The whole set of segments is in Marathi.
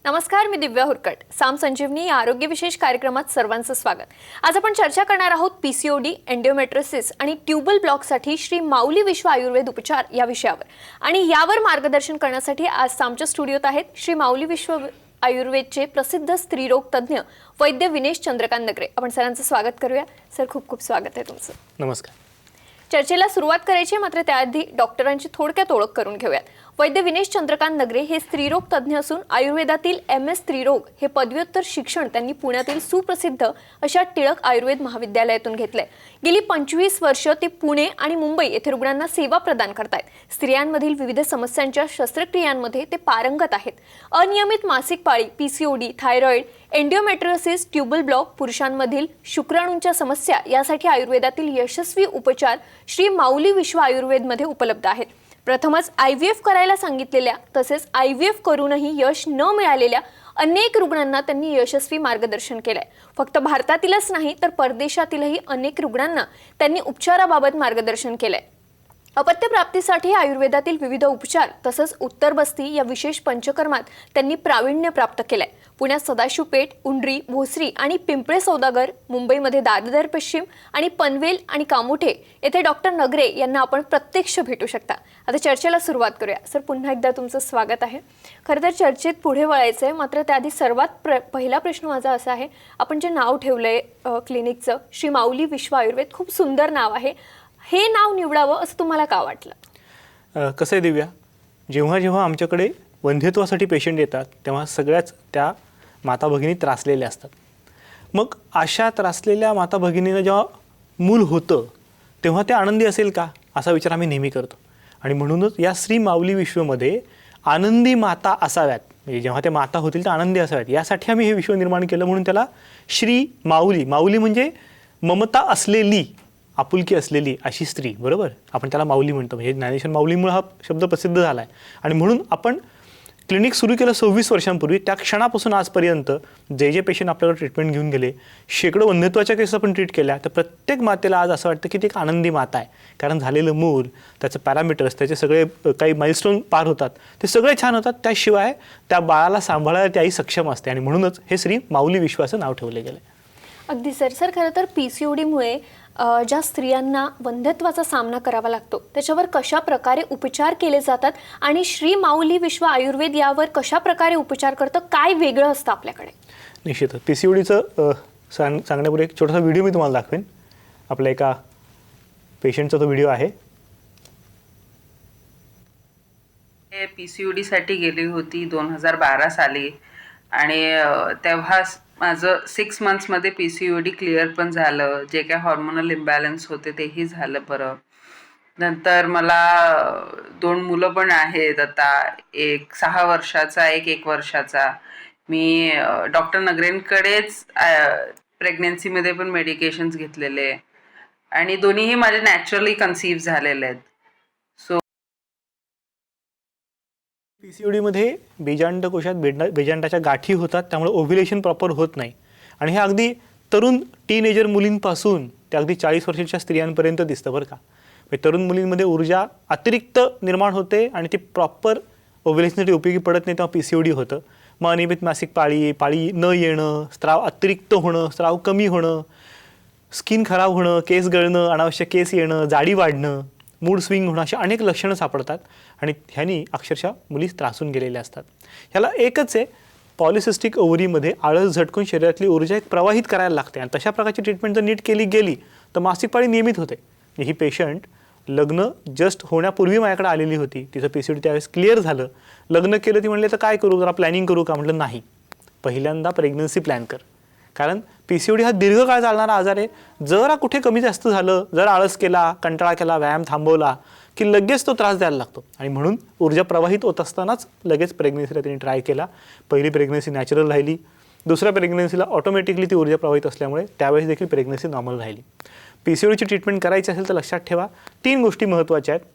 नमस्कार, मी दिव्या हुरकट. साम संजीवनी या आरोग्य विशेष कार्यक्रमात सर्वांचं स्वागत. आज आपण चर्चा करणार आहोत पीसीओडी, एंडोमेट्रियोसिस आणि ट्यूबल ब्लॉकसाठी श्री माऊली विश्व आयुर्वेद उपचार या विषयावर. आणि यावर मार्गदर्शन करण्यासाठी आज सामच्या स्टुडिओत आहेत श्री माऊली विश्व आयुर्वेदचे प्रसिद्ध स्त्रीरोग तज्ञ वैद्य विनेश चंद्रकांत नगरे. आपण सरांचं स्वागत करूया. सर, खूप खूप स्वागत आहे तुमचं. नमस्कार. चर्चेला सुरुवात करायची, मात्र त्याआधी डॉक्टरांची थोडक्यात ओळख करून घेऊयात. वैद्य विनेश चंद्रकांत नगरे हे स्त्रीरोग तज्ञ असून आयुर्वेदातील MS स्त्रीरोग हे पदव्युत्तर शिक्षण त्यांनी पुण्यातील सुप्रसिद्ध अशा टिळक आयुर्वेद महाविद्यालयातून घेतलंय. गेली 25 वर्ष ते पुणे आणि मुंबई येथे रुग्णांना सेवा प्रदान करतायत. स्त्रियांमधील विविध समस्यांच्या शस्त्रक्रियांमध्ये ते पारंगत आहेत. अनियमित मासिक पाळी, PCOD, thyroid, endometriosis, tubal block, पुरुषांमधील शुक्राणूंच्या समस्या यासाठी आयुर्वेदातील यशस्वी उपचार श्री माऊली विश्व आयुर्वेदमध्ये उपलब्ध आहेत. प्रथमच IVF करायला सांगितलेल्या तसेच IVF करूनही यश न मिळालेल्या अनेक रुग्णांना त्यांनी यशस्वी मार्गदर्शन केलंय. फक्त भारतातीलच नाही तर परदेशातीलही अनेक रुग्णांना त्यांनी उपचाराबाबत मार्गदर्शन केलंय. अपत्यप्राप्तीसाठी आयुर्वेदातील विविध उपचार तसंच उत्तर बस्ती या विशेष पंचकर्मात त्यांनी प्रावीण्य प्राप्त केलंय. पुण्यात सदाशिवपेठ, उंडरी, भोसरी आणि पिंपळे सौदागर, मुंबईमध्ये दादर पश्चिम आणि पनवेल आणि कामोठे येथे डॉक्टर नगरे यांना आपण प्रत्यक्ष भेटू शकता. आता चर्चेला सुरुवात करूया. सर, पुन्हा एकदा तुमचं स्वागत आहे. खरं तर चर्चेत पुढे वळायचं आहे, मात्र त्याआधी सर्वात पहिला प्रश्न माझा असा आहे, आपण जे नाव ठेवलंय क्लिनिकचं श्री माऊली विश्व आयुर्वेद, खूप सुंदर नाव आहे. हे नाव निवडावं असं तुम्हाला का वाटलं? कसं आहे दिव्या, जेव्हा जेव्हा आमच्याकडे वंध्यत्वासाठी पेशंट येतात तेव्हा सगळ्याच त्या माता भगिनी त्रासलेल्या असतात. मग अशा त्रासलेल्या माता भगिनींना जेव्हा मूल होतं तेव्हा ते आनंदी असेल का असा विचार आम्ही नेहमी करतो. आणि म्हणूनच या श्री माऊली विश्वमध्ये आनंदी माता असाव्यात, म्हणजे जेव्हा ते माता होतील तर आनंदी असाव्यात, यासाठी आम्ही हे विश्व निर्माण केलं. म्हणून त्याला श्री माऊली, माऊली म्हणजे ममता असलेली, आपुलकी असलेली अशी स्त्री, बरोबर, आपण त्याला माऊली म्हणतो. म्हणजे ज्ञानेश्वर माऊलीमुळे हा शब्द प्रसिद्ध झाला आहे. आणि म्हणून आपण क्लिनिक सुरू केलं 26 वर्षांपूर्वी. त्या क्षणापासून आजपर्यंत जे जे पेशंट आपल्याकडे ट्रीटमेंट घेऊन गेले, शेकडो वंध्यत्वाच्या केस आपण ट्रीट केल्या, तर प्रत्येक मातेला आज असं वाटतं की ती एक आनंदी माता आहे. कारण झालेलं मूल, त्याचं पॅरामीटर्स, त्याचे सगळे काही माइलस्टोन पार होतात, ते सगळे छान होतात. त्याशिवाय त्या बाळाला सांभाळायला त्याही सक्षम असते. आणि म्हणूनच हे श्री माऊली विश्व असं नाव ठेवलं गेलं. अगदी सर. खरं तर पीसीओडीमुळे ज्या स्त्रियांना वंध्यत्वाचा सामना करावा लागतो त्याच्यावर कशा प्रकारे उपचार केले जातात आणि श्री माऊली विश्व यावर कशा प्रकारे उपचार करतं, काय वेगळं असतं आपल्याकडे? निश्चितच पीसीओडीचं सांगण्यापूर्वी एक छोटासा व्हिडिओ मी तुम्हाला दाखवेन. आपल्या एका पेशंटचा तो व्हिडिओ आहे. पीसीओडीसाठी गेली होती 2012 साली आणि तेव्हा माझं 6 मंथ्समध्ये PCOD क्लिअर पण झालं. जे काय हॉर्मोनल इम्बॅलन्स होते तेही झालं बरं. नंतर मला 2 मुलं पण आहेत आता, एक 6 वर्षाचा, एक 1 वर्षाचा. मी डॉक्टर नगरेंकडेच प्रेग्नन्सीमध्ये पण मेडिकेशन्स घेतलेले आणि दोन्हीही माझे नॅचरली कन्सीव्ह झालेले आहेत. पीसीओडीमध्ये बीजांडकोशात बीजांडाच्या गाठी होतात, त्यामुळे ओव्ह्युलेशन प्रॉपर होत नाही. आणि हे अगदी तरुण टीनेजर मुलींपासून ते अगदी 40 वर्षाच्या स्त्रियांपर्यंत दिसतं, बरं का. म्हणजे तरुण मुलींमध्ये ऊर्जा अतिरिक्त निर्माण होते आणि ती प्रॉपर ओव्ह्युलेशनसाठी उपयोगी पडत नाही, तेव्हा पीसीओडी होतं. मग अनियमित मासिक पाळी न येणं, स्त्राव अतिरिक्त होणं, स्त्राव कमी होणं, स्किन खराब होणं, केस गळणं, अनावश्यक केस येणं, जाडी वाढणं, मूड स्विंग होणं, अशी अनेक लक्षणं सापडतात. आणि ह्यानी अक्षरशः मुली त्रासून गेलेल्या असतात. ह्याला एकच आहे, पॉलिसिस्टिक ओव्हरीमध्ये आळस झटकून शरीरातली ऊर्जा एक प्रवाहित करायला लागते. आणि तशा प्रकारची ट्रीटमेंट जर नीट केली गेली तर मासिक पाळी नियमित होते. ही पेशंट लग्न जस्ट होण्यापूर्वी माझ्याकडे आलेली होती. तिचं पीसीओडी त्यावेळेस क्लिअर झालं. लग्न केलं, ती म्हणले तर काय करू, जरा प्लॅनिंग करू का? म्हटलं नाही, पहिल्यांदा प्रेग्नन्सी प्लॅन कर. कारण पीसीओडी हा दीर्घकाळ चालणारा आजार आहे. जरा कुठे कमी जास्त झालं, जर आळस केला, कंटाळा केला, व्यायाम थांबवला की लगेच तो त्रास द्यायला लागतो. आणि म्हणून ऊर्जा प्रवाहित होत असतानाच लगेच प्रेग्नन्सीला त्यांनी ट्राय केला. पहिली प्रेग्नन्सी नॅचरल राहिली. दुसऱ्या प्रेग्नन्सीला ऑटोमॅटिकली ती ऊर्जा प्रवाहित असल्यामुळे त्यावेळेस देखील प्रेग्नन्सी नॉर्मल राहिली. पीसीओडीची ट्रीटमेंट करायची असेल तर लक्षात ठेवा, 3 गोष्टी महत्त्वाच्या आहेत.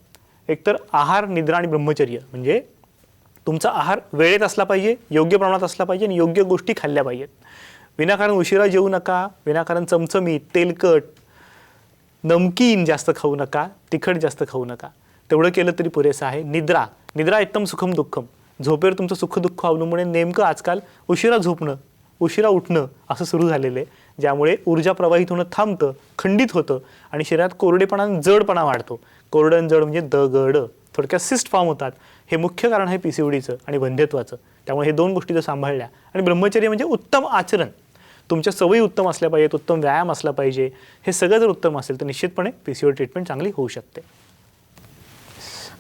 एकतर आहार, निद्रा आणि ब्रह्मचर्य. म्हणजे तुमचा आहार वेळेत असला पाहिजे, योग्य प्रमाणात असला पाहिजे आणि योग्य गोष्टी खाल्ल्या पाहिजेत. विनाकारण उशिरा जेवू नका, विनाकारण चमचमीत, तेलकट, नमकीन जास्त खाऊ नका, तिखट जास्त खाऊ नका. तेवढं केलं तरी पुरेसं आहे. निद्रा एकदम सुखम दुःखम. झोपेवर तुमचं सुखदुःख अवलंबून आहे. नेमकं आजकाल उशिरा झोपणं, उशिरा उठणं असं सुरू झालेलं आहे, ज्यामुळे ऊर्जा प्रवाहित होणं थांबतं, खंडित होतं आणि शरीरात कोरडेपणा आणि जडपणा वाढतो. कोरडं आणि जड म्हणजे दगड, थोडक्यात सिस्ट फॉर्म होतात. हे मुख्य कारण आहे PCODचं आणि वंध्यत्वाचं. त्यामुळे हे 2 गोष्टी जर सांभाळल्या आणि ब्रह्मचर्य म्हणजे उत्तम आचरण, तुमच्या सवयी उत्तम असल्या पाहिजेत, उत्तम व्यायाम असला पाहिजे, हे सगळं जर उत्तम असेल तर निश्चितपणे PCOD ट्रीटमेंट चांगली होऊ शकते.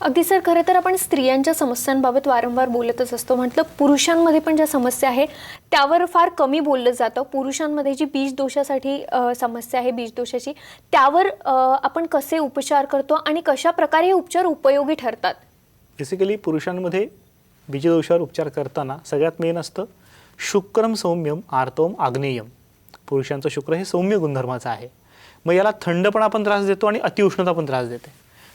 अगदी सर, खरं तर आपण स्त्रियांच्या समस्यांबाबत वारंवार बोलतच असतो. म्हटलं पुरुषांमध्ये पण ज्या समस्या आहे त्यावर फार कमी बोललं जातं. पुरुषांमध्ये जी बीजदोषासाठी समस्या आहे, बीजदोषाची, त्यावर आपण कसे उपचार करतो आणि कशा प्रकारे हे उपचार उपयोगी ठरतात? बेसिकली पुरुषांमध्ये बीजदोषावर उपचार करताना सगळ्यात मेन असतं शुक्रम सौम्यम आर्तवम आग्नेयम. पुरुषांचं शुक्र हे सौम्य गुणधर्माचं आहे. मग याला थंडपणा पण त्रास देतो आणि अतिउष्णता पण त्रास देते.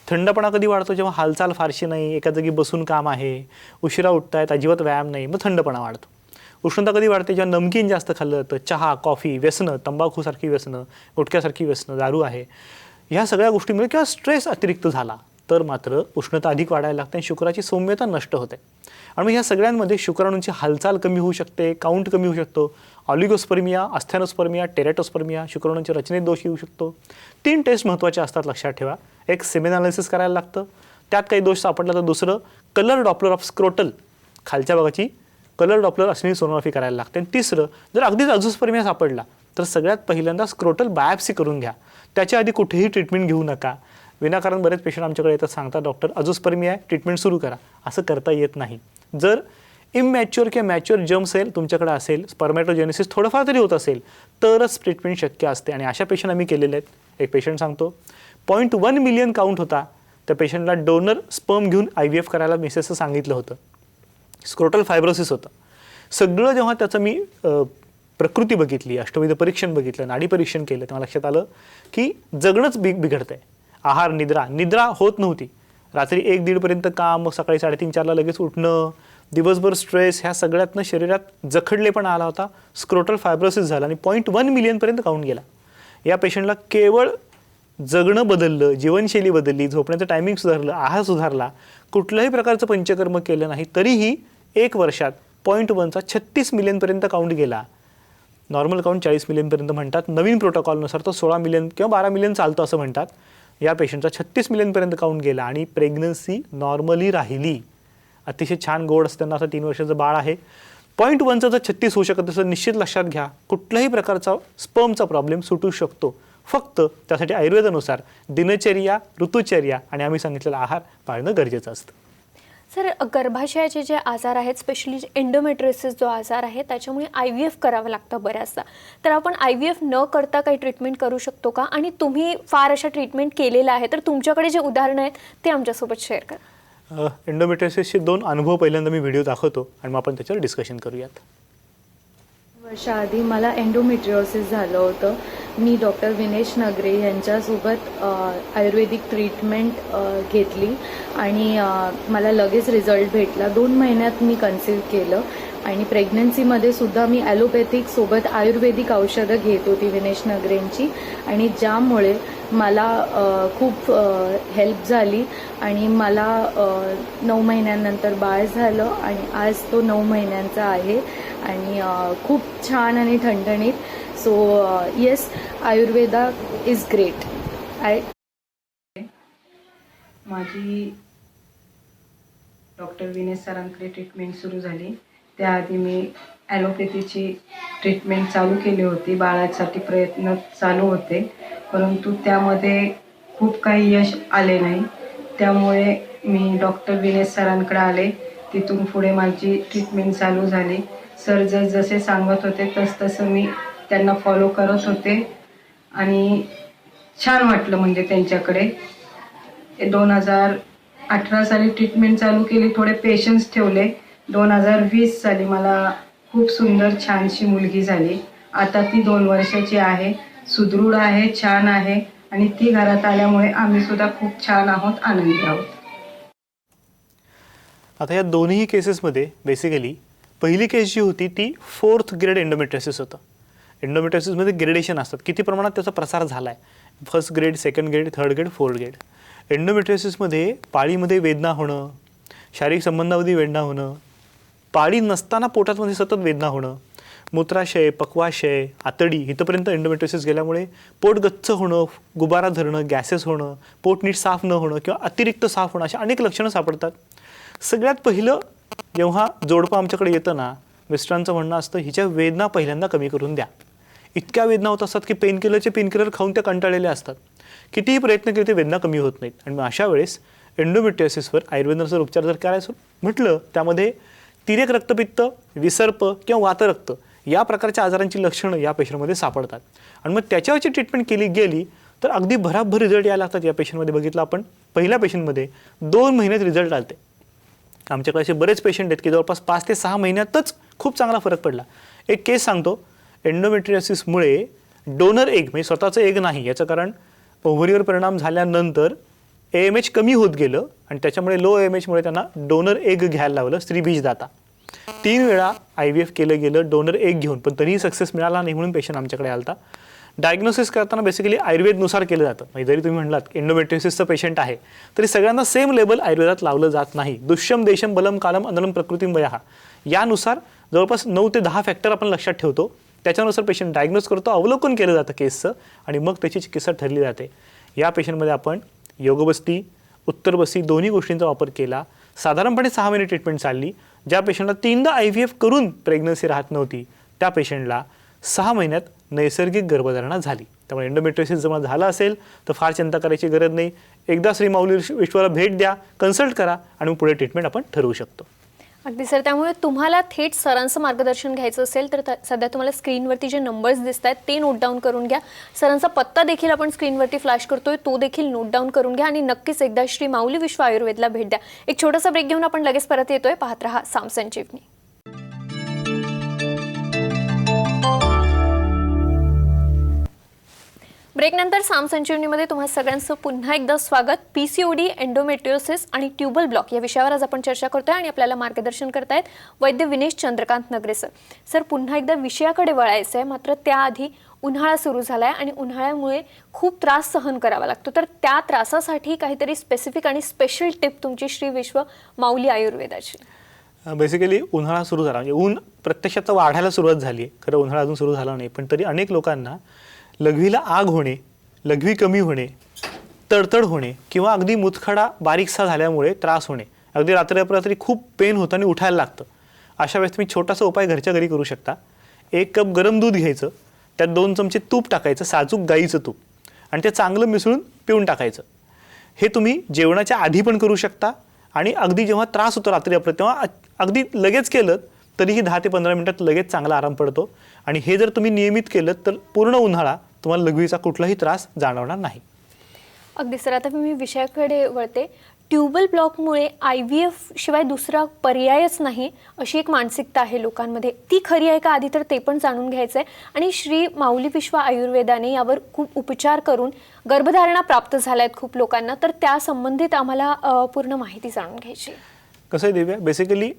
थंडपणा कधी वाढतो? जेव्हा हालचाल फारशी नाही, एका जागी बसून काम आहे, उशिरा उठतायत, अजिबात व्यायाम नाही, मग थंडपणा वाढतो. उष्णता कधी वाढते? जेव्हा नमकीन जास्त खाल्लं जातं, चहा, कॉफी, व्यसनं, तंबाखूसारखी व्यसनं, गुटख्यासारखी व्यसनं, दारू आहे, ह्या सगळ्या गोष्टींमुळे किंवा स्ट्रेस अतिरिक्त झाला तर मात्र उष्णता अधिक वाढायला लागते आणि शुक्राची सौम्यता नष्ट होते. आणि मग ह्या सगळ्यांमध्ये शुक्राणूंची हालचाल कमी होऊ शकते, काउंट कमी होऊ शकतो, ऑलिगोस्पर्मिया, अस्थॅनोस्पर्मिया, टेरेटोस्पर्मिया, शुक्राणूंच्या रचनेत दोष येऊ शकतो. 3 टेस्ट महत्त्वाच्या असतात, लक्षात ठेवा. एक सेमेन अनालिसिस करायला लागतं, त्यात काही दोष सापडला तर दुसरं कलर डॉपलर ऑफ स्क्रोटल, खालच्या भागाची कलर डॉपलर असलेली सोनोग्राफी करायला लागते. आणि तिसरं, जर अगदीच अझोस्पर्मिया सापडला तर सगळ्यात पहिल्यांदा स्क्रोटल बायोप्सी करून घ्या. त्याच्या आधी कुठेही ट्रीटमेंट घेऊ नका. विनाकारण बरेच पेशंट आमच्याकडे येतात, सांगतात डॉक्टर अझोस्पर्मिया आहे, ट्रीटमेंट सुरू करा. असं करता येत नाही. जर इमॅच्युअर किंवा मॅच्युअर जर्म सेल तुमच्याकडे असेल, स्पर्मॅटोजेनेसिस थोडंफार तरी होत असेल तरच ट्रीटमेंट शक्य असते. आणि अशा पेशंट आम्ही केलेले आहेत. एक पेशंट सांगतो 0.1 मिलियन काउंट होता, त्या पेशंटला डोनर स्पर्म घेऊन IVF करायला मिसेसचं सांगितलं होतं. स्क्रोटल फायब्रोसिस होतं. सगळं जेव्हा त्याचं मी प्रकृती बघितली, अष्टविध परीक्षण बघितलं, नाडी परीक्षण केलं, तेव्हा लक्षात आलं की जगणंच बिघडतंय. आहार, निद्रा होत नव्हती. रात्री 1-1:30 पर्यंत काम, मग सकाळी 3:30-4ला लगेच उठणं, दिवसभर स्ट्रेस, ह्या सगळ्यातनं शरीरात जखडलेपणा आला होता. स्क्रोटल फायब्रोसिस झाला आणि 0.1 मिलियनपर्यंत काउंट गेला. या पेशंटला केवळ जगणं बदललं, जीवनशैली बदलली, झोपण्याचं टायमिंग सुधारलं, आहार सुधारला, कुठल्याही प्रकारचं पंचकर्म केलं नाही, तरीही 1 वर्षात 0.1चा 36 मिलियनपर्यंत काउंट गेला. नॉर्मल काउंट 40 मिलियनपर्यंत म्हणतात. नवीन प्रोटोकॉलनुसार तो 16 मिलियन किंवा 12 मिलियन चालतो असं म्हणतात. या पेशंटचा 36 मिलियनपर्यंत काउंट गेला आणि प्रेग्नन्सी नॉर्मली राहिली. अतिशय छान गोड असताना आता 3 वर्षाचं बाळ आहे. 0.1चं जर 36 होऊ शकत असेल, निश्चित लक्षात घ्या कुठल्याही प्रकारचा स्पर्मचा प्रॉब्लेम सुटू शकतो. फक्त त्यासाठी आयुर्वेदानुसार दिनचर्या, ऋतुचर्या आणि आम्ही सांगितलेला आहार पाळणं गरजेचं असतं. सर, गर्भाशयाचे जे आजार आहेत, स्पेशली एंडोमेट्रियोसिस जो आजार आहे, त्याच्यामुळे IVF करावं लागतं बऱ्याचदा. तर आपण IVF न करता काही ट्रीटमेंट करू शकतो का? आणि तुम्ही फार अशा ट्रीटमेंट केलेल्या आहे, तर तुमच्याकडे जे उदाहरणं आहेत ते आमच्यासोबत शेअर करा. एंडोमेट्रियोसिसचे 2 अनुभव पहिल्यांदा मी व्हिडिओ दाखवतो आणि मग आपण त्याच्यावर डिस्कशन करूयात. वर्षाआधी मला एंडोमेट्रियोसिस झालं होतं. मी डॉक्टर विनेश नगरे यांच्यासोबत आयुर्वेदिक ट्रीटमेंट घेतली आणि मला लगेच रिझल्ट भेटला. 2 महिन्यात मी कन्सीव्ह केलं आणि प्रेग्नन्सीमध्ये सुद्धा मी ॲलोपॅथिक सोबत आयुर्वेदिक औषधं घेत होती विनेश नगरेंची, आणि ज्यामुळे मला खूप हेल्प झाली आणि मला 9 महिन्यांनंतर बाळ झालं आणि आज तो 9 महिन्यांचा आहे आणि खूप छान आणि ठणठणीत. So yes, Ayurveda is great. माझी डॉक्टर विनेश सरांकडे ट्रीटमेंट सुरू झाली. त्याआधी मी ॲलोपॅथीची ट्रीटमेंट चालू केली होती. बाळासाठी प्रयत्न चालू होते, परंतु त्यामध्ये खूप काही यश आले नाही. त्यामुळे मी डॉक्टर विनेश सरांकडे आले. तिथून पुढे माझी ट्रीटमेंट चालू झाली. सर जसे सांगत होते तसं मी त्यांना फॉलो करत होते आणि छान वाटलं. म्हणजे त्यांच्याकडे 2018 साली ट्रीटमेंट चालू केली, थोडे पेशन्स ठेवले. 2020 साली मला खूप सुंदर छानशी मुलगी झाली. आता ती 2 वर्षाची आहे, सुदृढ आहे, छान आहे आणि ती घरात आल्यामुळे आम्ही सुद्धा खूप छान आहोत, आनंदी आहोत. आता या दोन्ही केसेसमध्ये बेसिकली पहिली केस जी होती ती 4th ग्रेड एंडोमेट्रियोसिस होतं. एंडोमेट्रियोसिसमध्ये ग्रेडेशन असतात, किती प्रमाणात त्याचा प्रसार झाला आहे, 1st grade, 2nd grade, 3rd grade, 4th grade. एंडोमेट्रियोसिसमध्ये पाळीमध्ये वेदना होणं, शारीरिक संबंधावधी वेदना होणं, पाळी नसताना पोटामध्ये सतत वेदना होणं, मूत्राशय, पक्वाशय, आतडी इथंपर्यंत एंडोमेट्रियोसिस गेल्यामुळे पोट गच्च होणं, गुबारा धरणं, गॅसेस होणं, पोट नीट साफ न होणं किंवा अतिरिक्त साफ होणं, अशा अनेक लक्षणं सापडतात. सगळ्यात पहिलं जेव्हा जोडपं आमच्याकडे येतं ना, मिस्टरांचं म्हणणं असतं हिच्या वेदना पहिल्यांदा कमी करून द्या. इतक्या वेदना होत असतात की पेनकिलर खाऊन त्या कंटाळलेल्या असतात. कितीही प्रयत्न केले ते वेदना कमी होत नाहीत. आणि मग अशा वेळेस एंडोमेट्रियोसिसवर आयुर्वेदाचा उपचार जर करायचं म्हटलं, त्यामध्ये तिर्यक रक्तपित्त, विसर्प किंवा वातरक्त या प्रकारच्या आजारांची लक्षणं या पेशंटमध्ये सापडतात. आणि मग त्याच्यावरची ट्रीटमेंट केली गेली तर अगदी भराभर रिझल्ट यायला लागतात. या पेशंटमध्ये बघितलं आपण, पहिल्या पेशंटमध्ये 2 महिन्यात रिझल्ट आलते. आमच्याकडे असे बरेच पेशंट आहेत की जवळपास 5 ते 6 महिन्यातच खूप चांगला फरक पडला. एक केस सांगतो. एंडोमेट्रियोसिसमुळे डोनर एग म्हणजे स्वतःचं एग नाही, याचं कारण ओव्हरीवर परिणाम झाल्यानंतर AMH कमी होत गेलं आणि त्याच्यामुळे लो AMHमुळे त्यांना डोनर एग घ्यायला लावलं, स्त्रीबीजदाता. 3 वेळा IVF केलं गेलं डोनर एग घेऊन, पण तरीही सक्सेस मिळाला नाही म्हणून पेशंट आमच्याकडे आलता. डायग्नोसिस करताना बेसिकली आयुर्वेदनुसार केलं जातं. म्हणजे जरी तुम्ही म्हटलात एंडोमेट्रियोसिसचं पेशंट आहे तरी सगळ्यांना सेम लेबल आयुर्वेदात लावलं जात नाही. दुष्यम देशम बलम कालम अनलम प्रकृतीम वयाहा यानुसार जवळपास 9 ते 10 फॅक्टर आपण लक्षात ठेवतो. त्याच्यानुसार पेशंट डायग्नोज करतो, अवलोकन केलं जातं केसचं आणि मग त्याची चिकित्सा ठरली जाते. या पेशंटमध्ये आपण योगबस्ती, उत्तरबस्ती दोन्ही गोष्टींचा वापर केला. साधारणपणे 6 महिने ट्रीटमेंट चालली. ज्या पेशंटला 3दा IVF करून प्रेग्नन्सी राहत नव्हती त्या पेशंटला 6 महिन्यात नैसर्गिक गर्भधारणा झाली. त्यामुळे एंडोमेट्रियोसिस जर झाला असेल तर फार चिंता करायची गरज नाही. एकदा श्री माऊली विश्वाला भेट द्या, कन्सल्ट करा आणि मग पुढे ट्रीटमेंट आपण ठरवू शकतो. अगदी सर, त्यामुळे तुम्हाला थेट सरांचं मार्गदर्शन घ्यायचं असेल तर सध्या तुम्हाला स्क्रीनवरती जे नंबर्स दिसत आहेत ते नोट डाऊन करून घ्या. सरांचा पत्ता देखील आपण स्क्रीनवरती फ्लॅश करतोय, तो देखील नोट डाऊन करून घ्या आणि नक्कीच एकदा श्री माऊली विश्व आयुर्वेदला भेट द्या. एक छोटासा ब्रेक घेऊन आपण लगेच परत येतोय. पाहत रहा साम संजीवनी. ब्रेकनंतर साम संजीवनीमध्ये तुम्हा सगळ्यांचं पुन्हा एकदा स्वागत. PCOD, एंडोमेट्रियोसिस आणि ट्यूबल ब्लॉक या विषयावर आज आपण चर्चा करतोय आणि आपल्याला मार्गदर्शन करतायत वैद्य विनेश चंद्रकांत नगरे सर. सर, पुन्हा एकदा विषयाकडे वळायचं आहे, मात्र त्याआधी उन्हाळा सुरू झाला आहे आणि उन्हाळ्यामुळे खूप त्रास सहन करावा लागतो. तर त्या त्रासासाठी काहीतरी स्पेसिफिक आणि स्पेशल टिप तुमची श्री विश्व माऊली आयुर्वेदाची. बेसिकली उन्हाळा सुरू झाला म्हणजे ऊन प्रत्यक्षात वाढायला सुरुवात झाली आहे. खरं उन्हाळा अजून सुरू झाला नाही, पण तरी अनेक लोकांना लघवीला आग होणे, लघवी कमी होणे, तडतड होणे किंवा अगदी मुतखडा बारीकसा झाल्यामुळे त्रास होणे, अगदी रात्री खूप पेन होतं आणि उठायला लागतं. अशा वेळेस तुम्ही छोटासा उपाय घरच्या घरी करू शकता. 1 कप गरम दूध घ्यायचं, त्यात 2 चमचे तूप टाकायचं, साजूक गाईचं तूप, आणि ते चांगलं मिसळून पिऊन टाकायचं. हे तुम्ही जेवणाच्या आधी पण करू शकता आणि अगदी जेव्हा त्रास होतो रात्री तेव्हा अगदी लगेच केलं तरीही 10 ते 15 मिनिटात लगेच चांगला आराम पडतो. आणि हे जर तुम्ही नियमित केलं तर पूर्ण उन्हाळा तुम्हाला लघवीचा कुठलाही त्रास जाणवणार नाही. अगदी सर, आता मी विषयाकडे वळते. ट्यूबल ब्लॉकमुळे IVF शिवाय दुसरा पर्यायच नाही अशी एक मानसिकता आहे लोकांमध्ये. ती खरी आहे का आधी तर ते पण जाणून घ्यायचं आहे. आणि श्री माऊली विश्व आयुर्वेदाने यावर खूप उपचार करून गर्भधारणा प्राप्त झाल्या आहेत खूप लोकांना, तर त्या संबंधित आम्हाला पूर्ण माहिती जाणून घ्यायची. कसं आहे दिव्या, बेसिकली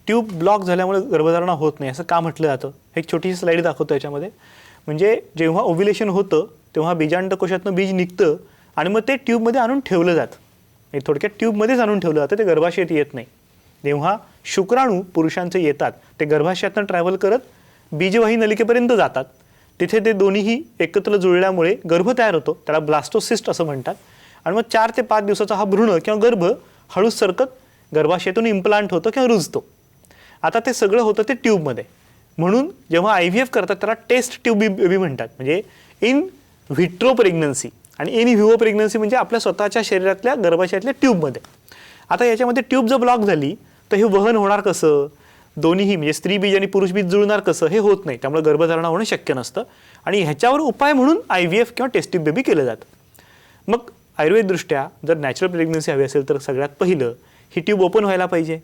ट्यूब ब्लॉक झाल्यामुळे गर्भधारणा होत नाही असं का म्हटलं जातं. एक छोटीशी स्लाईड दाखवतो याच्यामध्ये. म्हणजे जेव्हा ओव्ह्युलेशन होतं तेव्हा बीजांडकोशातनं बीज निघतं आणि मग ते ट्यूबमध्ये आणून ठेवलं जातं. म्हणजे थोडक्यात ट्यूबमध्येच आणून ठेवलं जातं, ते गर्भाशयात येत नाही. जेव्हा शुक्राणू पुरुषांचे येतात ते गर्भाशयातनं ट्रॅव्हल करत बीजवाही नलिकेपर्यंत जातात. तिथे ते दोन्हीही एकत्र जुळल्यामुळे गर्भ तयार होतो, त्याला ब्लास्टोसिस्ट असं म्हणतात. आणि मग 4 ते 5 दिवसाचा हा भ्रूण किंवा गर्भ हळूच सरकत गर्भाशयातून इम्प्लांट होतो किंवा रुजतो. आता ते सगळं होतं ते ट्यूबमध्ये. म्हणून जेव्हा IVF करतात त्याला टेस्ट ट्यूब बेबी म्हणतात, म्हणजे इन व्हिट्रो प्रेग्नन्सी. आणि इन व्हिवो प्रेग्नन्सी म्हणजे आपल्या स्वतःच्या शरीरातल्या गर्भाशयातल्या ट्यूबमध्ये. आता याच्यामध्ये ट्यूब जर ब्लॉक झाली तर हे वहन होणार कसं, दोन्हीही म्हणजे स्त्री बीज आणि पुरुष बीज जुळणार कसं, हे होत नाही. त्यामुळे गर्भधारणा होणं शक्य नसतं आणि ह्याच्यावर उपाय म्हणून IVF किंवा टेस्ट ट्यूब बेबी केलं जातं. मग आयुर्वेददृष्ट्या जर नॅचरल प्रेग्नन्सी हवी असेल तर सगळ्यात पहिलं ही ट्यूब ओपन व्हायला पाहिजे.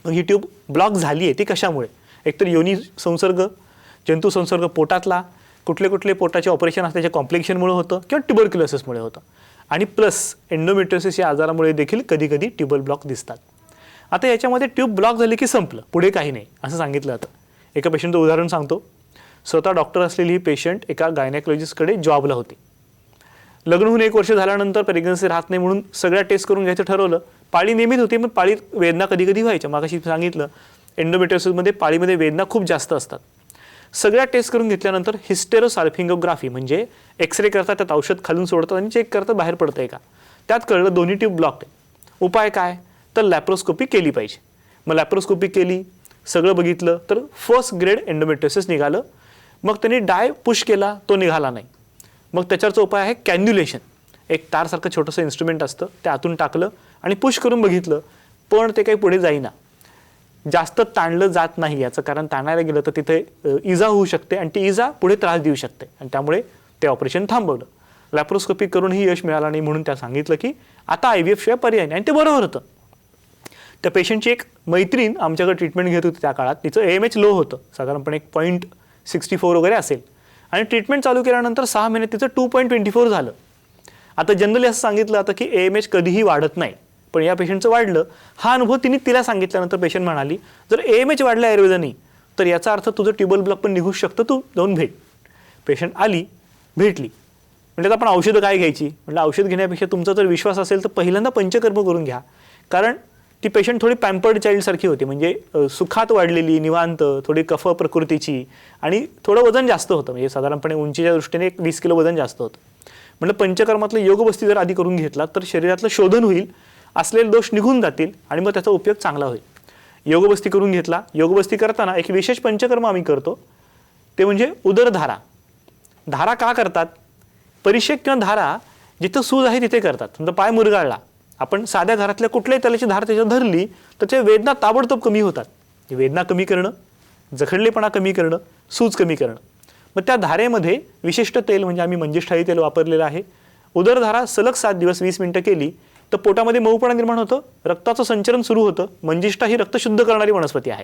मग ही ट्यूब ब्लॉक झाली आहे ती कशामुळे, एकतर योनी संसर्ग, जंतू संसर्ग पोटातला, कुठले पोटाचे ऑपरेशन असल्याच्या कॉम्प्लिकेशनमुळे होतं किंवा ट्युबरक्युलोसिसमुळे होतं, आणि प्लस एंडोमेट्रियोसिस या आजारामुळे देखील कधी कधी ट्यूबल ब्लॉक दिसतात. आता याच्यामध्ये ट्यूब ब्लॉक झाली की संपलं, पुढे काही नाही असं सांगितलं जातं. एका पेशंटचं उदाहरण सांगतो. स्वतः डॉक्टर असलेली ही पेशंट एका गायनेकोलॉजिस्टकडे जॉबला होती. लग्न होऊन 1 वर्ष झाल्यानंतर प्रेग्नन्सी राहत नाही म्हणून सगळ्या टेस्ट करून घ्यायचं ठरवलं. पाळी नियमित होती, पण पाळीत वेदना कधी कधी व्हायच्या. मागाशी सांगितलं एंडोमेट्रियोसिसमध्ये पाळीमध्ये वेदना खूप जास्त असतात. सगळ्या टेस्ट करून घेतल्यानंतर हिस्टेरोसाल्फिंगोग्राफी म्हणजे एक्सरे करतात, त्यात औषध खालून सोडतात आणि चेक करतात बाहेर पडतंय का. त्यात कळलं दोन्ही ट्यूब ब्लॉक्ड आहे. उपाय काय, तर लॅप्रोस्कोपी केली पाहिजे. मग लॅप्रोस्कोपी केली, सगळं बघितलं तर फर्स्ट ग्रेड एंडोमेट्रियोसिस निघालं. मग त्यांनी डाय पुश केला, तो निघाला नाही. मग त्याच्यावरचा उपाय आहे कॅन्युलेशन. एक तारसारखं छोटंसं इन्स्ट्रुमेंट असतं, ते आतून टाकलं आणि पुश करून बघितलं, पण ते काही पुढे जाईना. जास्त ताणलं जात नाही, याचं कारण ताणायला गेलं तर तिथे इजा होऊ शकते आणि ती इजा पुढे त्रास देऊ शकते आणि त्यामुळे ते ऑपरेशन थांबवलं. लॅप्रोस्कोपी करूनही यश मिळालं नाही, म्हणून त्या सांगितलं की आता IVF शिवाय पर्याय नाही. आणि ते बरोबर होतं. त्या पेशंटची एक मैत्रीण आमच्याकडे ट्रीटमेंट घेत होती त्या काळात. तिचं AMH लो होतं, साधारणपणे 0.64 वगैरे असेल, आणि ट्रीटमेंट चालू केल्यानंतर 6 महिन्यात तिचं 2.24 झालं. आता जनरली असं सांगितलं जातं की AMH कधीही वाढत नाही, पण या पेशंटचं वाढलं. हा अनुभव तिला सांगितल्यानंतर पेशंट म्हणाली, जर AMH वाढलं आयुर्वेदाने तर याचा अर्थ तुझं ट्यूबल ब्लॉक पण निघू शकतं, तू जाऊन भेट. पेशंट आली, भेटली. म्हणजे आपण औषधं काय घ्यायची, म्हटलं औषध घेण्यापेक्षा तुमचा जर विश्वास असेल तर पहिल्यांदा पंचकर्म करून घ्या. कारण ती पेशंट थोडी पॅम्पर्ड चाइल्डसारखी होती, म्हणजे सुखात वाढलेली, निवांत, थोडी कफ प्रकृतीची आणि थोडं वजन जास्त होतं, म्हणजे साधारणपणे उंचीच्या दृष्टीने 20 किलो वजन जास्त होतं. म्हणजे पंचकर्मातलं योगबस्ती जर आधी करून घेतला तर शरीरातलं शोधन होईल, असलेले दोष निघून जातील आणि मग त्याचा उपयोग चांगला होईल. योगबस्ती करून घेतला. योगबस्ती करताना एक विशेष पंचकर्म आम्ही करतो, ते म्हणजे उदरधारा. धारा का करतात, परिषेक किंवा धारा जिथं सूज आहे तिथे करतात. समजा पाय मुरगाळला, आपण साध्या घरातल्या कुठल्याही तेलाची धार त्याच्यावर धरली तर ते वेदना ताबडतोब कमी होतात. वेदना कमी करणं, जखडलेपणा कमी करणं, सूज कमी करणं. मग त्या धारेमध्ये विशिष्ट तेल म्हणजे आम्ही मंजिष्ठाई तेल वापरलेलं आहे. उदरधारा सलग 7 दिवस 20 मिनिटं केली तर पोटामध्ये मऊपणा निर्माण होतं, रक्ताचं संचलन सुरू होतं. मंजिष्ठा ही रक्त शुद्ध करणारी वनस्पती आहे.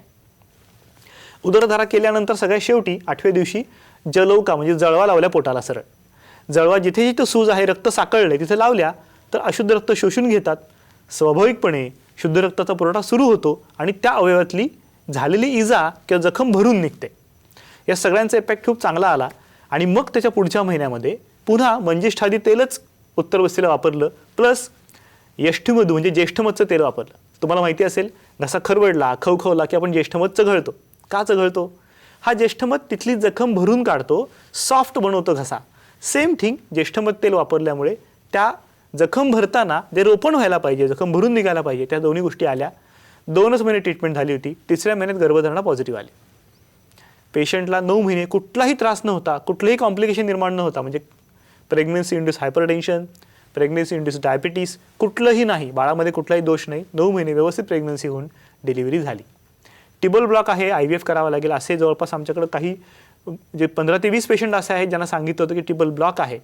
उदरधारा केल्यानंतर सगळ्यात शेवटी 8व्या दिवशी जलौका म्हणजे जळवा लावल्या पोटाला सरळ. जळवा जिथे जिथे सूज आहे, रक्त साकळले तिथे लावल्या तर अशुद्ध रक्त शोषून घेतात. स्वाभाविकपणे शुद्ध रक्ताचा पुरवठा सुरू होतो आणि त्या अवयवातली झालेली इजा किंवा जखम भरून निघते. या सगळ्यांचा इफेक्ट खूप चांगला आला आणि मग त्याच्या पुढच्या महिन्यामध्ये पुन्हा मंजिष्ठादी तेलच उत्तरवस्तीला वापरलं, प्लस यष्ठमधू म्हणजे ज्येष्ठमधचं तेल वापरलं. तुम्हाला माहिती असेल, घसा खरवडला, खवखवला की आपण ज्येष्ठमध चघळतो. का चघळतो, हा ज्येष्ठमध तिथली जखम भरून काढतो, सॉफ्ट बनवतो घसा. सेम थिंग ज्येष्ठमध तेल वापरल्यामुळे त्या जखम भरताना जे रोपण व्हायला पाहिजे, जखम भरून निघायला पाहिजे, त्या दोन्ही गोष्टी आल्या. 2च महिने ट्रीटमेंट झाली होती. 3ऱ्या महिन्यात गर्भधारणा पॉझिटिव्ह आली. पेशंटला 9 महिने कुठलाही त्रास नव्हता, कुठलंही कॉम्प्लिकेशन निर्माण नव्हता, म्हणजे pregnancy induce hypertension, pregnancy induce diabetes कुठलंही नाही, बाळामध्ये कुठलाही दोष नाही. 9 महिने व्यवस्थित प्रेग्नन्सी होऊन डिलिव्हरी झाली. टिबल ब्लॉक आहे, IVF करावा लागेल असे जवळपास आमच्याकडे काही जे 15 ते 20 पेशंट असे आहेत ज्यांना सांगितलं होतं की टिबल ब्लॉक आहे.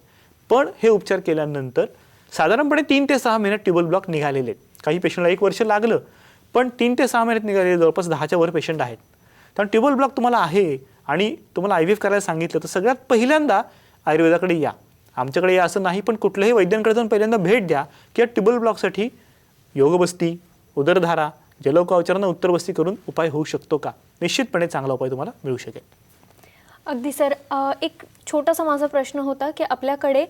पण हे उपचार केल्यानंतर साधारणपणे 3 ते 6 महिन्यात टिबल ब्लॉक निघालेले आहेत. काही पेशंटला 1 वर्ष लागलं, पण 3 ते 6 महिन्यात निघालेले जवळपास 10च्या वर पेशंट आहेत. कारण टिबल ब्लॉक तुम्हाला आहे आणि तुम्हाला IVF करायला सांगितलं तर सगळ्यात पहिल्यांदा आयुर्वेदाकडे या. आमच्याकडे या असं नाही, पण कुठल्याही वैद्यांकडे जाऊन पहिल्यांदा भेट द्या की या टिबल ब्लॉकसाठी योगबस्ती, उदरधारा, जलौकावचरांना उत्तरबस्ती करून उपाय होऊ शकतो का. निश्चितपणे चांगला उपाय तुम्हाला मिळू शकेल. अगदी सर, एक छोटासा माझा प्रश्न होता की आपल्याकडे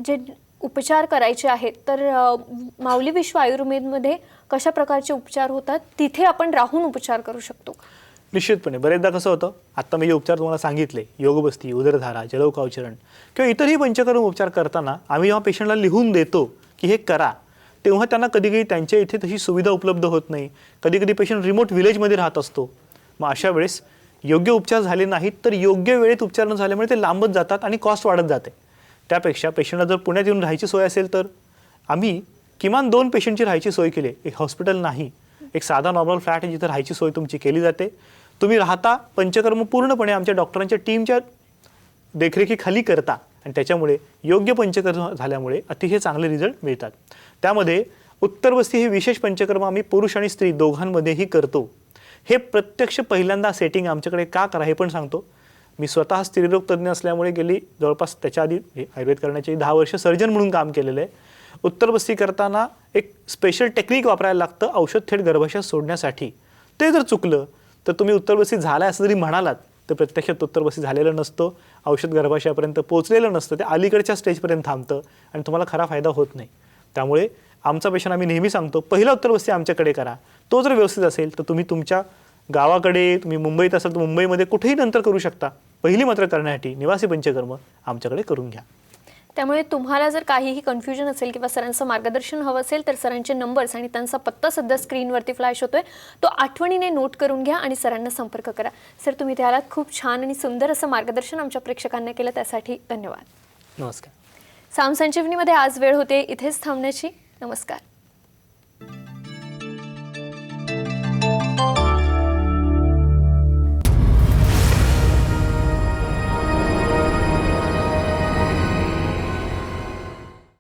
जे उपचार करायचे आहेत तर माऊली विश्व आयुर्वेदमध्ये कशा प्रकारचे उपचार होतात, तिथे आपण राहून उपचार करू शकतो. निश्चितपणे बरेचदा कसं होतं, आत्ता मी जे उपचार तुम्हाला सांगितले, योगबस्ती, उदरधारा, जलौकावचरण किंवा इतरही पंचकर्म उपचार करताना आम्ही जेव्हा पेशंटला लिहून देतो की हे करा, तेव्हा त्यांना कधीकधी त्यांच्या इथे तशी सुविधा उपलब्ध होत नाही. कधीकधी पेशंट रिमोट विलेजमध्ये राहत असतो. मग अशा वेळेस योग्य उपचार झाले नाहीत तर योग्य वेळेत उपचार न झाल्यामुळे ते लांबत जातात आणि कॉस्ट वाढत जाते. त्यापेक्षा पेशंटला जर पुण्यात येऊन राहायची सोय असेल तर आम्ही किमान 2 पेशंटची राहायची सोय केली. एक हॉस्पिटल नाही, एक साधा नॉर्मल फ्लॅट आहे जिथे राहायची सोय तुमची केली जाते. तुम्ही राहता, पंचकर्म पूर्णपणे आमच्या डॉक्टरांच्या टीमच्या देखरेखीखाली करता आणि त्याच्यामुळे योग्य पंचकर्म झाल्यामुळे अतिशय चांगले रिझल्ट मिळतात. त्यामध्ये उत्तरवस्ती हे विशेष पंचकर्म आम्ही पुरुष आणि स्त्री दोघांमध्येही करतो. हे प्रत्यक्ष पहिल्यांदा सेटिंग आमच्याकडे का करा हे पण सांगतो. मी स्वतः स्त्रीरोग तज्ज्ञ असल्यामुळे गेली जवळपास त्याच्या आधी आयुर्वेद करण्याची 10 वर्ष सर्जन म्हणून काम केलेलं आहे. उत्तरबस्ती करताना एक स्पेशल टेक्निक वापरायला लागतं औषध थेट गर्भाशयात सोडण्यासाठी. ते जर चुकलं तर तुम्ही उत्तरबस्ती झाला असं जरी म्हणालात तर प्रत्यक्षात उत्तरबस्ती झालेलं नसतं, औषध गर्भाशयापर्यंत पोहोचलेलं नसतं, ते अलीकडच्या स्टेजपर्यंत थांबतं आणि तुम्हाला खरा फायदा होत नाही. त्यामुळे आमचा पेशंट आम्ही नेहमी सांगतो पहिला उत्तरवस्ती आमच्याकडे करा. तो जर व्यवस्थित असेल तर तुम्ही तुमच्या गावाकडे, तुम्ही मुंबईत असाल तर मुंबईमध्ये कुठेही नंतर करू शकता. पहिली मात्र करण्यासाठी निवासी पंचकर्म आमच्याकडे करून घ्या. त्यामुळे तुम्हाला जर काहीही कन्फ्युजन असेल किंवा सरांचं मार्गदर्शन हवं असेल तर सरांचे नंबर्स आणि त्यांचा पत्ता सध्या स्क्रीनवरती फ्लॅश होतोय, तो आठवणीने नोट करून घ्या आणि सरांना संपर्क करा. सर, तुम्ही त्याला खूप छान आणि सुंदर असं मार्गदर्शन आमच्या प्रेक्षकांना केलं, त्यासाठी धन्यवाद. नमस्कार. साम संजीवनीमध्ये आज वेळ होते इथेच थांबण्याची. नमस्कार.